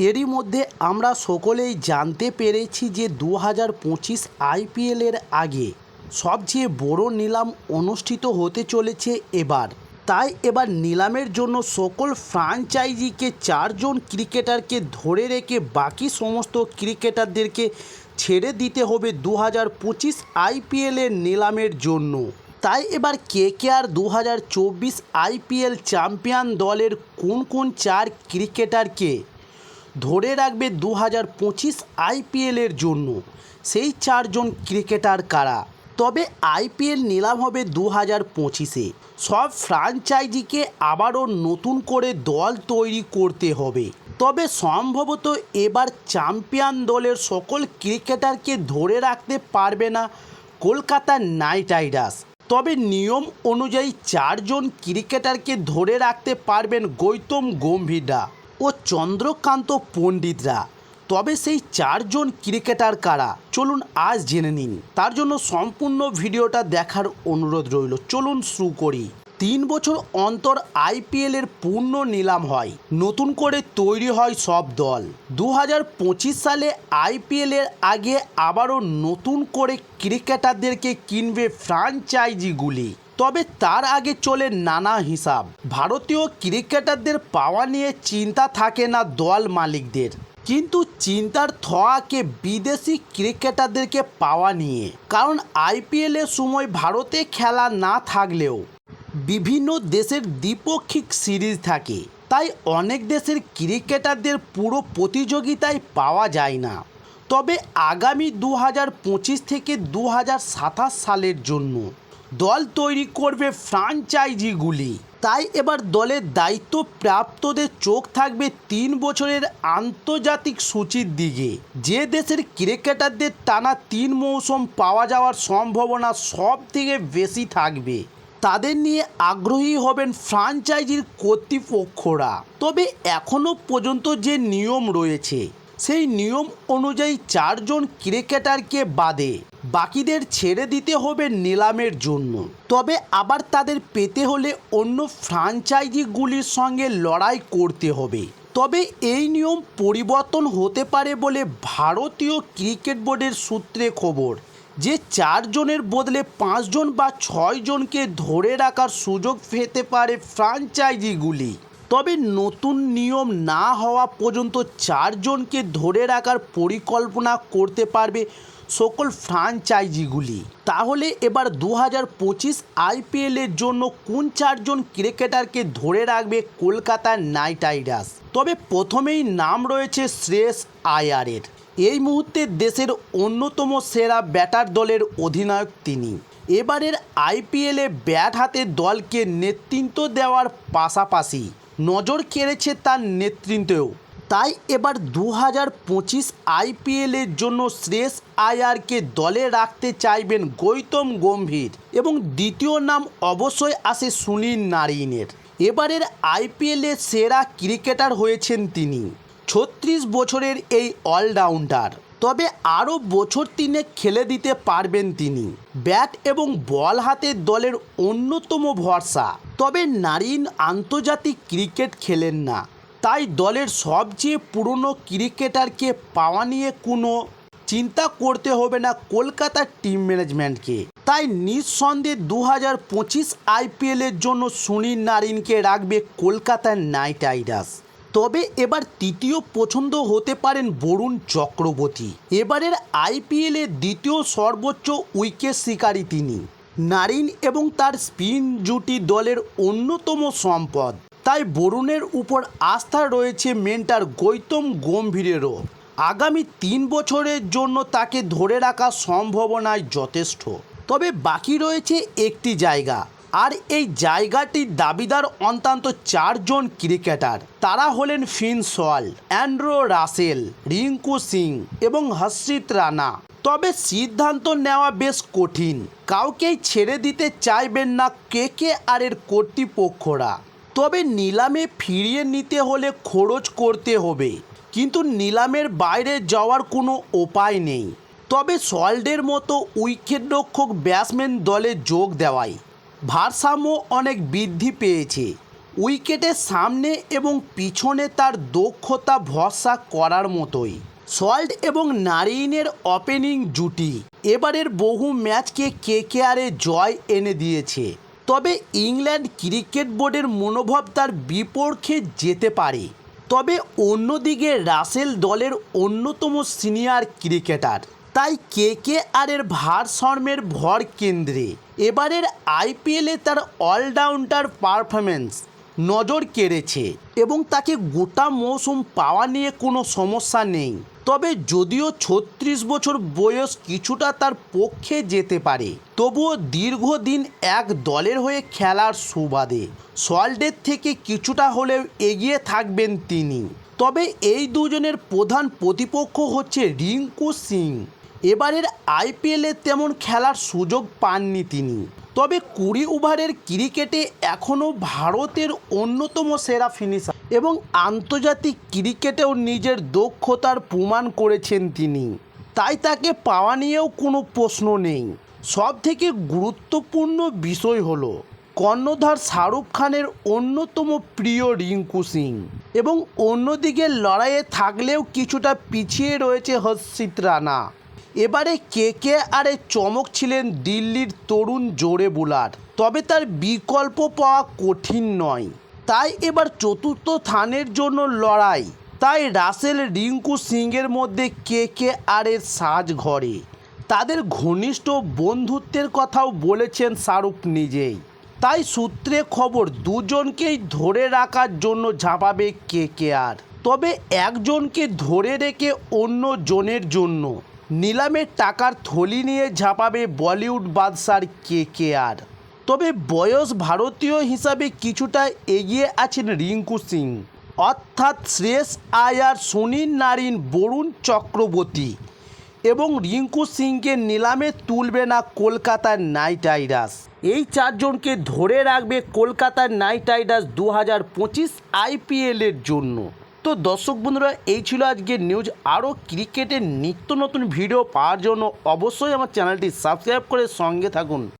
এরই মধ্যে আমরা সকলেই জানতে পেরেছি যে 2025 আইপিএলের আগে সবচেয়ে বড় নিলাম অনুষ্ঠিত হতে চলেছে এবার। তাই এবার নিলামের জন্য সকল ফ্র্যাঞ্চাইজিকে 4 জন ক্রিকেটারকে ধরে রেখে বাকি সমস্ত ক্রিকেটারদেরকে ছেড়ে দিতে হবে 2025 আইপিএলের নিলামের জন্য। তাই এবার কেকেআর 2024 আইপিএল চ্যাম্পিয়ন দলের কোন কোন 4 ক্রিকেটারকে ধরে রাখবে 2025 আইপিএলের জন্য, সেই 4 জন ক্রিকেটার কারা। তবে আইপিএল নিলাম হবে 2025-এ। সব ফ্র্যাঞ্চাইজিকে আবারও নতুন করে দল তৈরি করতে হবে। তবে সম্ভবত এবার চ্যাম্পিয়ন দলের সকল ক্রিকেটারকে ধরে রাখতে পারবে না কলকাতা নাইট রাইডার্স। তবে নিয়ম অনুযায়ী 4 জন ক্রিকেটারকে ধরে রাখতে পারবেন গৌতম গম্ভীররা ও চন্দ্রকান্ত পণ্ডিতরা। তবে সেই 4 জন ক্রিকেটার কারা চলুন আজ জেনে নিন। তার জন্য সম্পূর্ণ ভিডিওটা দেখার অনুরোধ রইল। চলুন শুরু করি। 3 বছর অন্তর আইপিএলের পূর্ণ নিলাম হয়, নতুন করে তৈরি হয় সব দল। 2025 সালে আইপিএলের আগে আবারও নতুন করে ক্রিকেটারদেরকে কিনবে ফ্র্যাঞ্চাইজিগুলি। তবে তার আগে চলে নানা হিসাব। ভারতীয় ক্রিকেটারদের পাওয়া নিয়ে চিন্তা থাকে না দল মালিকদের, কিন্তু চিন্তার থোয়াকে বিদেশি ক্রিকেটারদেরকে পাওয়া নিয়ে। কারণ আইপিএলের সময় ভারতে খেলা না থাকলেও বিভিন্ন দেশের দ্বিপক্ষিক সিরিজ থাকে, তাই অনেক দেশের ক্রিকেটারদের পুরো প্রতিযোগিতায় পাওয়া যায় না। তবে আগামী 2025 থেকে 2027 সালের জন্য দল তৈরি করবে ফ্র্যাঞ্চাইজিগুলি। তাই এবার দলের দায়িত্বপ্রাপ্তদের চোখ থাকবে 3 বছরের আন্তর্জাতিক সূচির দিকে। যে দেশের ক্রিকেটারদের টানা 3 মৌসুম পাওয়া যাওয়ার সম্ভাবনা সব থেকে বেশি থাকবে, তাদের নিয়ে আগ্রহী হবেন ফ্র্যাঞ্চাইজির কর্তৃপক্ষরা। তবে এখনও পর্যন্ত যে নিয়ম রয়েছে সেই নিয়ম অনুযায়ী 4 জন ক্রিকেটারকে বাদে বাকিদের ছেড়ে দিতে হবে নিলামের জন্য। তবে আবার তাদের পেতে হলে অন্য ফ্র্যাঞ্চাইজিগুলির সঙ্গে লড়াই করতে হবে। তবে এই নিয়ম পরিবর্তন হতে পারে বলে ভারতীয় ক্রিকেট বোর্ডের সূত্রে খবর, যে 4 জনের বদলে 5 জন বা 6 জনকে ধরে রাখার সুযোগ পেতে পারে ফ্র্যাঞ্চাইজিগুলি। তবে নতুন নিয়ম না হওয়া পর্যন্ত 4 জনকে ধরে রাখার পরিকল্পনা করতে পারবে সকল ফ্র্যাঞ্চাইজিগুলি। তাহলে এবার 2025 আইপিএলের জন্য কোন 4 জন ক্রিকেটারকে ধরে রাখবে কলকাতা নাইট রাইডার্স। তবে প্রথমেই নাম রয়েছে শ্রেয়স আয়ারের। এই মুহূর্তে দেশের অন্যতম সেরা ব্যাটার দলের অধিনায়ক তিনি। এবারের আইপিএলে ব্যাট হাতে দলকে নেতৃত্ব দেওয়ার পাশাপাশি নজর কেড়েছে তার নেতৃত্বেও। তাই এবার 2025 আইপিএলের জন্য শ্রেয়স আয়ারকে দলে রাখতে চাইবেন গৌতম গম্ভীর, এবং দ্বিতীয় নাম অবশ্যই আসে সুনীল নারিনের। এবারের আইপিএলের সেরা ক্রিকেটার হয়েছেন তিনি। 36 বছরের এই অলরাউন্ডার। তবে আরও বছর 3 খেলে দিতে পারবেন তিনি। ব্যাট এবং বল হাতে দলের অন্যতম ভরসা। তবে নারিন আন্তর্জাতিক ক্রিকেট খেলেন না, তাই দলের সবচেয়ে পুরনো ক্রিকেটারকে পাওয়া নিয়ে কোনো চিন্তা করতে হবে না কলকাতার টিম ম্যানেজমেন্টকে। তাই নিঃসন্দেহে 2025 আইপিএলের জন্য সুনীল নারিনকে রাখবে কলকাতা নাইট রাইডার্স। তবে এবার তৃতীয় পছন্দ হতে পারেন বরুণ চক্রবর্তী। এবারের আইপিএলের দ্বিতীয় সর্বোচ্চ উইকেট শিকারী তিনি। নারিন এবং তার স্পিন জুটি দলের অন্যতম সম্পদ। তাই বরুণের উপর আস্থা রয়েছে মেন্টার গৌতম গম্ভীরেরও। আগামী 3 বছরের জন্য তাকে ধরে রাখার সম্ভাবনায় যথেষ্ট। তবে বাকি রয়েছে একটি জায়গা, আর এই জায়গাটির দাবিদার অন্তত 4 জন ক্রিকেটার। তারা হলেন ফিন সোয়াল, অ্যান্ড্রু রাসেল, রিঙ্কু সিং এবং হর্ষিত রানা। তবে সিদ্ধান্ত নেওয়া বেশ কঠিন। কাউকেই ছেড়ে দিতে চাইবেন না কেকেআরের কর্তৃপক্ষরা। তবে নিলামে ফিরিয়ে নিতে হলে খরচ করতে হবে, কিন্তু নিলামের বাইরে যাওয়ার কোনো উপায় নেই। তবে সল্টের মতো উইকেটরক্ষক ব্যাটসম্যান দলে যোগ দেওয়ায় ভারসাম্য অনেক বৃদ্ধি পেয়েছে। উইকেটের সামনে এবং পিছনে তার দক্ষতা ভরসা করার মতোই। সল্ট এবং নারিনের ওপেনিং জুটি এবারের বহু ম্যাচকে কেকেআরে জয় এনে দিয়েছে। তবে ইংল্যান্ড ক্রিকেট বোর্ডের মনোভাব তার বিপক্ষে যেতে পারে। তবে অন্যদিকে রাসেল দলের অন্যতম সিনিয়র ক্রিকেটার, তাই কেকেআরের ভারসাম্যের ভর কেন্দ্রে। এবারের আইপিএলে তার অলরাউন্ডার পারফরম্যান্স নজর কেড়েছে এবং তাকে গোটা মৌসুম পাওয়া নিয়ে কোনো সমস্যা নেই। তবে যদিও 36 বছর বয়স কিছুটা তার পক্ষে যেতে পারে, তবুও দীর্ঘদিন এক দলের হয়ে খেলার সুবাদে সল্টের থেকে কিছুটা হলেও এগিয়ে থাকবেন তিনি। তবে এই দুজনের প্রধান প্রতিপক্ষ হচ্ছে রিঙ্কু সিং। এবারের আইপিএলে তেমন খেলার সুযোগ পাননি তিনি, তবে 20 ওভারের ক্রিকেটে এখনও ভারতের অন্যতম সেরা ফিনিশার এবং আন্তর্জাতিক ক্রিকেটেও নিজের দক্ষতার প্রমাণ করেছেন তিনি। তাই তাকে পাওয়া নিয়েও কোনো প্রশ্ন নেই। সবথেকে গুরুত্বপূর্ণ বিষয় হলো কর্ণধার শাহরুখ খানের অন্যতম প্রিয় রিঙ্কু সিং এবং অন্যদিকে লড়াইয়ে থাকলেও কিছুটা পিছিয়ে রয়েছে হর্ষিত রানা। এবারে কেকেআরে চমক ছিলেন দিল্লির তরুণ জোরে বোলার, তবে তার বিকল্প পাওয়া কঠিন নয়। তাই এবার চতুর্থ স্থানের জন্য লড়াই। তাই রাসেল রিঙ্কু সিংয়ের মধ্যে কেকেআরের সাজঘরে। তাদের ঘনিষ্ঠ বন্ধুত্বের কথাও বলেছেন শাহরুখ নিজেই। তাই সূত্রে খবর দুজনকেই ধরে রাখার জন্য ঝাঁপাবে কেকেআর। তবে একজনকে ধরে রেখে অন্য জনের জন্য নিলামের টাকার থলি নিয়ে ঝাঁপাবে বলিউড বাদশার কেকেআর। তবে বয়স ভারতীয় হিসাবে কিছুটা এগিয়ে আছেন রিঙ্কু সিং, অর্থাৎ শ্রেয়স আয়ার, সুনীল নারিন, বরুণ চক্রবর্তী এবং রিঙ্কু সিংকে নিলামে তুলবে না কলকাতা নাইট রাইডার্স। এই চারজনকে ধরে রাখবে কলকাতা নাইট রাইডার্স 2025 আইপিএলের জন্য। তো দর্শক বন্ধুরা, এই ছিল আজকের নিউজ। আরও ক্রিকেটের নিত্য নতুন ভিডিও পাওয়ার জন্য অবশ্যই আমার চ্যানেলটি সাবস্ক্রাইব করে সঙ্গে থাকুন।